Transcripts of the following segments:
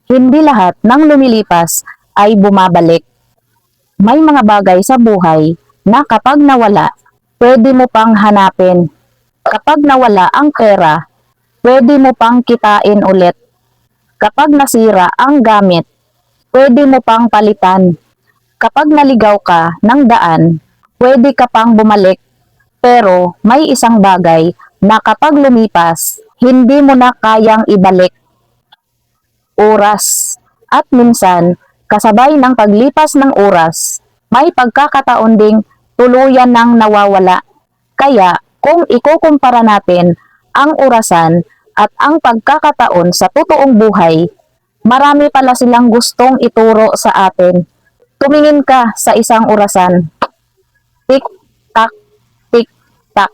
Hindi lahat ng lumilipas ay bumabalik. May mga bagay sa buhay na kapag nawala, pwede mo pang hanapin. Kapag nawala ang pera, pwede mo pang kitain ulit. Kapag nasira ang gamit, pwede mo pang palitan. Kapag naligaw ka ng daan, pwede ka pang bumalik. Pero may isang bagay na kapag lumipas, hindi mo na kayang ibalik. Oras. At minsan, kasabay ng paglipas ng oras, may pagkakataon ding tuluyan ng nawawala. Kaya kung ikukumpara natin ang orasan at ang pagkakataon sa totoong buhay, marami pala silang gustong ituro sa atin. Tumingin ka sa isang orasan. Tik-tak, tik-tak.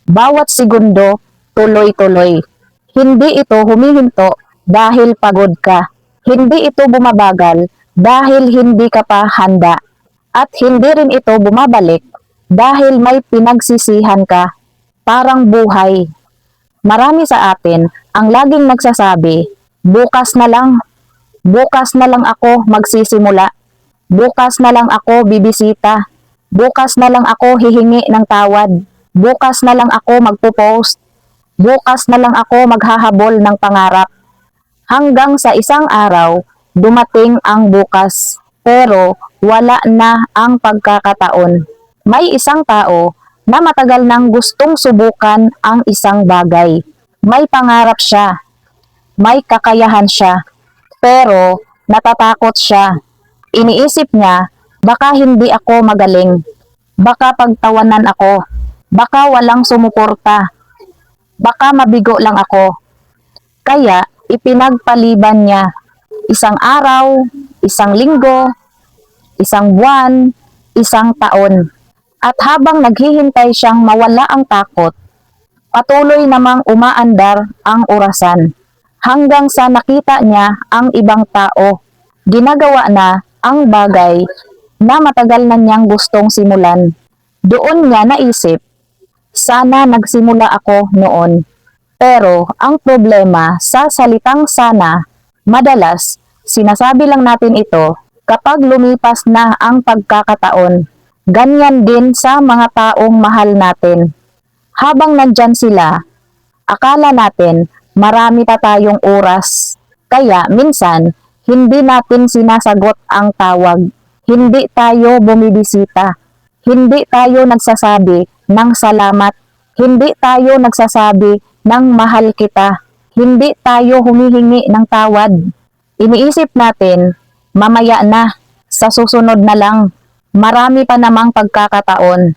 Bawat segundo, tuloy-tuloy. Hindi ito humihinto dahil pagod ka. Hindi ito bumabagal dahil hindi ka pa handa. At hindi rin ito bumabalik dahil may pinagsisihan ka. Parang buhay. Marami sa atin ang laging nagsasabi, bukas na lang ako magsisimula, bukas na lang ako bibisita, bukas na lang ako hihingi ng tawad, bukas na lang ako magpo-post, bukas na lang ako maghahabol ng pangarap. Hanggang sa isang araw, dumating ang bukas, pero wala na ang pagkakataon. May isang tao na matagal nang gustong subukan ang isang bagay. May pangarap siya, may kakayahan siya, pero natatakot siya. Iniisip niya, baka hindi ako magaling, baka pagtawanan ako, baka walang sumuporta, baka mabigo lang ako. Kaya ipinagpaliban niya isang araw, isang linggo, isang buwan, isang taon. At habang naghihintay siyang mawala ang takot, patuloy namang umaandar ang orasan. Hanggang sa nakita niya ang ibang tao, ginagawa na ang bagay na matagal na niyang gustong simulan. Doon niya naisip, sana nagsimula ako noon. Pero ang problema sa salitang sana, madalas sinasabi lang natin ito kapag lumipas na ang pagkakataon. Ganyan din sa mga taong mahal natin. Habang nandyan sila, akala natin marami pa tayong oras. Kaya minsan, hindi natin sinasagot ang tawag. Hindi tayo bumibisita. Hindi tayo nagsasabi ng salamat. Hindi tayo nagsasabi ng mahal kita. Hindi tayo humihingi ng tawad. Iniisip natin, mamaya na, sa susunod na lang. Marami pa namang pagkakataon.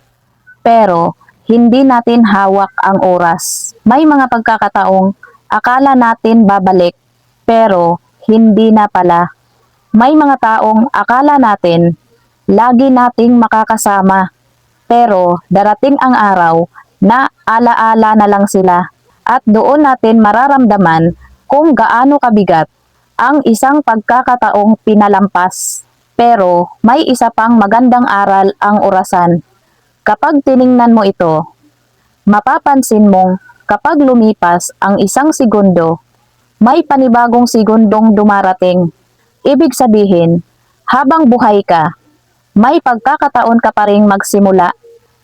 Pero, hindi natin hawak ang oras. May mga pagkakataong akala natin babalik, pero hindi na pala. May mga taong akala natin lagi nating makakasama, pero darating ang araw na alaala na lang sila at doon natin mararamdaman kung gaano kabigat ang isang pagkakataong pinalampas. Pero may isa pang magandang aral ang orasan. Kapag tiningnan mo ito, mapapansin mong kapag lumipas ang isang segundo, may panibagong segundong dumarating. Ibig sabihin, habang buhay ka, may pagkakataon ka pa ring magsimula.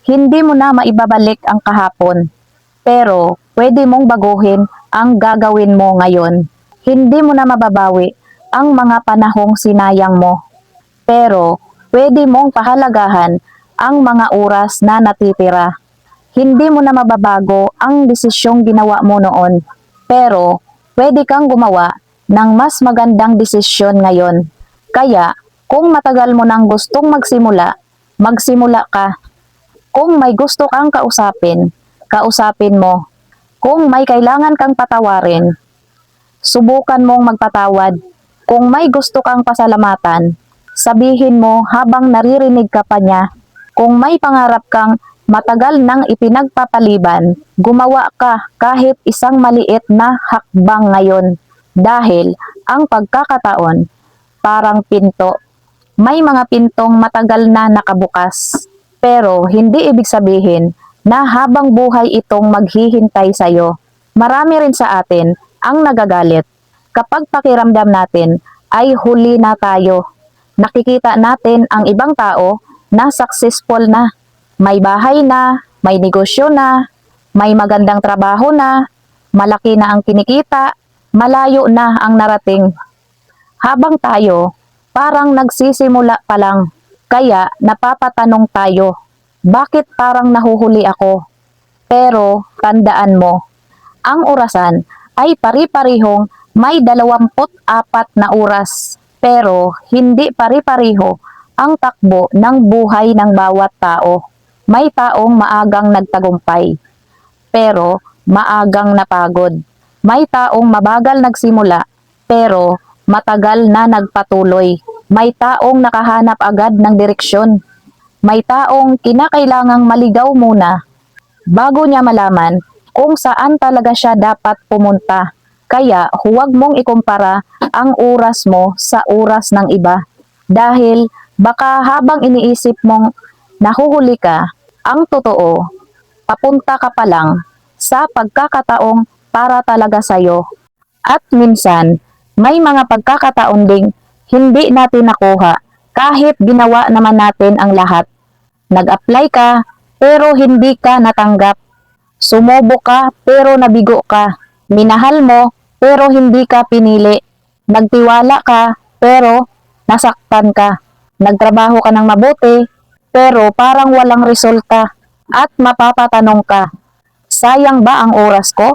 Hindi mo na maibabalik ang kahapon, pero pwede mong baguhin ang gagawin mo ngayon. Hindi mo na mababawi ang mga panahong sinayang mo, pero pwede mong pahalagahan ang mga oras na natitira. Hindi mo na mababago ang desisyong ginawa mo noon, pero pwede kang gumawa ng mas magandang desisyon ngayon. Kaya, kung matagal mo nang gustong magsimula, magsimula ka. Kung may gusto kang kausapin, kausapin mo. Kung may kailangan kang patawarin, subukan mong magpatawad. Kung may gusto kang pasalamatan, sabihin mo habang naririnig ka pa niya. Kung may pangarap kang matagal nang ipinagpapaliban, gumawa ka kahit isang maliit na hakbang ngayon. Dahil ang pagkakataon, parang pinto. May mga pintong matagal na nakabukas. Pero hindi ibig sabihin na habang buhay itong maghihintay sa'yo. Marami rin sa atin ang nagagalit Kapag pakiramdam natin ay huli na tayo, nakikita natin ang ibang tao na successful na, may bahay na, may negosyo na, may magandang trabaho na, malaki na ang kinikita, malayo na ang narating. Habang tayo, parang nagsisimula pa lang. Kaya napapatanong tayo, bakit parang nahuhuli ako? Pero tandaan mo, ang orasan ay pari-parihong may 24 na oras. Pero hindi pari-pariho ang takbo ng buhay ng bawat tao. May taong maagang nagtagumpay, pero maagang napagod. May taong mabagal nagsimula, pero matagal na nagpatuloy. May taong nakahanap agad ng direksyon. May taong kinakailangang maligaw muna bago niya malaman kung saan talaga siya dapat pumunta. Kaya huwag mong ikumpara ang oras mo sa oras ng iba. Dahil baka habang iniisip mong nahuhuli ka, ang totoo, papunta ka pa lang sa pagkakataong para talaga sa'yo. At minsan, may mga pagkakataon ding hindi natin nakuha kahit ginawa naman natin ang lahat. Nag-apply ka pero hindi ka natanggap. Sumubok ka pero nabigo ka. Minahal mo pero hindi ka pinili. Nagtiwala ka pero nasaktan ka. Nagtrabaho ka ng mabuti pero parang walang resulta. At mapapatanong ka, sayang ba ang oras ko?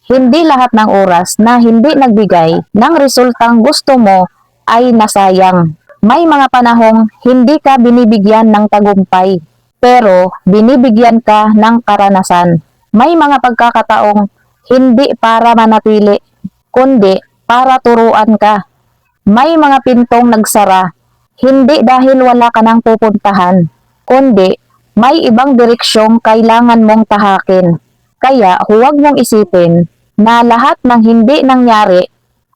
Hindi lahat ng oras na hindi nagbigay ng resultang gusto mo ay nasayang. May mga panahong hindi ka binibigyan ng tagumpay, pero binibigyan ka ng karanasan. May mga pagkakataong hindi para manatili, kundi para turuan ka. May mga pintong nagsara, hindi dahil wala ka nang pupuntahan, kundi may ibang direksyong kailangan mong tahakin. Kaya huwag mong isipin na lahat ng hindi nangyari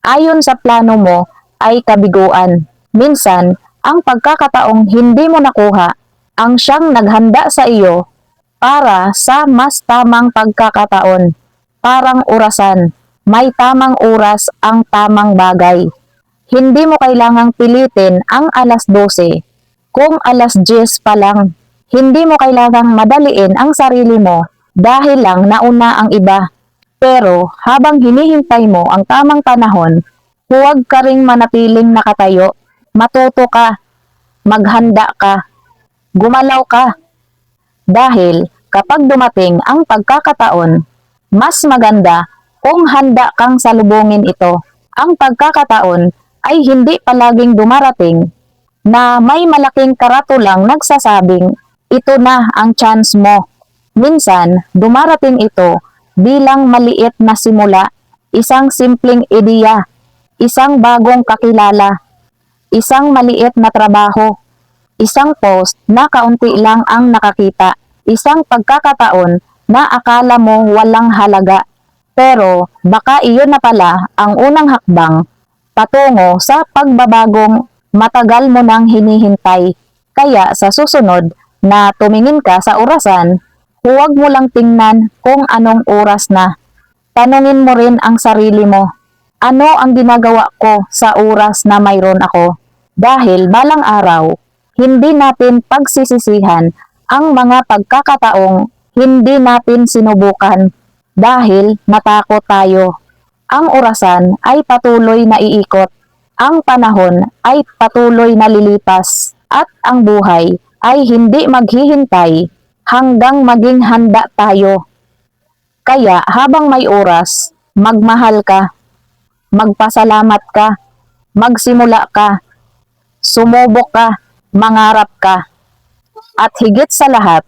ayon sa plano mo ay kabiguan. Minsan, ang pagkakataong hindi mo nakuha ang siyang naghanda sa iyo para sa mas tamang pagkakataon. Parang orasan, may tamang oras ang tamang bagay. Hindi mo kailangang pilitin ang alas 12 kung alas 10 pa lang. Hindi mo kailangang madaliin ang sarili mo dahil lang nauna ang iba. Pero habang hinihintay mo ang tamang panahon, huwag ka ring manatiling nakatayo. Matuto ka, maghanda ka, gumalaw ka. Dahil kapag dumating ang pagkakataon, mas maganda kung handa kang salubungin ito. Ang pagkakataon ay hindi palaging dumarating na may malaking karatulang nagsasabing, ito na ang chance mo. Minsan, dumarating ito bilang maliit na simula, isang simpleng ideya, isang bagong kakilala, isang maliit na trabaho, isang post na kaunti lang ang nakakita, isang pagkakataon na akala mo walang halaga. Pero baka iyon na pala ang unang hakbang patungo sa pagbabagong matagal mo nang hinihintay. Kaya sa susunod na tumingin ka sa orasan, huwag mo lang tingnan kung anong oras na. Tanungin mo rin ang sarili mo, ano ang ginagawa ko sa oras na mayroon ako? Dahil balang araw, hindi natin pagsisisihan ang mga pagkakataong hindi natin sinubukan dahil natakot tayo. Ang orasan ay patuloy na iikot, ang panahon ay patuloy na lilipas, at ang buhay ay hindi maghihintay hanggang maging handa tayo. Kaya habang may oras, magmahal ka, magpasalamat ka, magsimula ka, sumubok ka, mangarap ka. At higit sa lahat,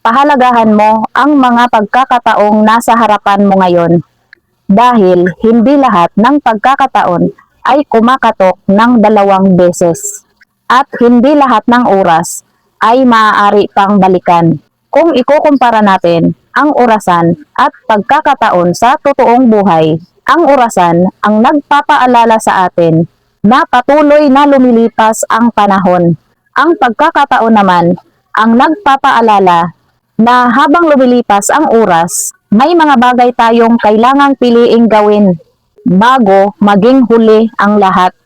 pahalagahan mo ang mga pagkakataong nasa harapan mo ngayon. Dahil hindi lahat ng pagkakataon ay kumakatok ng 2 beses. At hindi lahat ng oras ay maaari pang balikan. Kung ikukumpara natin ang orasan at pagkakataon sa totoong buhay, ang orasan ang nagpapaalala sa atin na patuloy na lumilipas ang panahon. Ang pagkakataon naman ang nagpapaalala na habang lumilipas ang oras, may mga bagay tayong kailangang piliing gawin. bago maging huli ang lahat.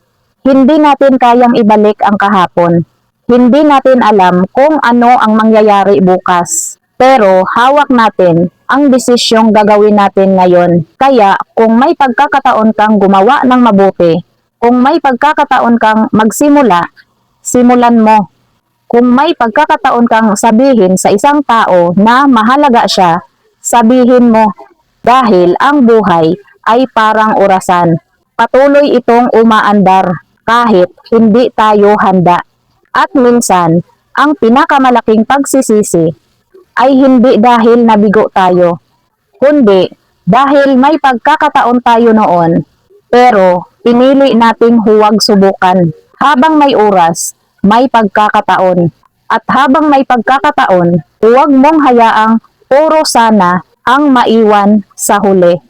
Hindi natin kayang ibalik ang kahapon. Hindi natin alam kung ano ang mangyayari bukas. Pero hawak natin ang desisyong gagawin natin ngayon. Kaya kung may pagkakataon kang gumawa ng mabuti, kung may pagkakataon kang magsimula, simulan mo. Kung may pagkakataon kang sabihin sa isang tao na mahalaga siya, sabihin mo. Dahil ang buhay ay parang orasan. Patuloy itong umaandar kahit hindi tayo handa. At minsan, ang pinakamalaking pagsisisi ay hindi dahil nabigo tayo, kundi dahil may pagkakataon tayo noon, pero pinili nating huwag subukan. Habang may oras, may pagkakataon. At habang may pagkakataon, huwag mong hayaang puro sana ang maiwan sa huli.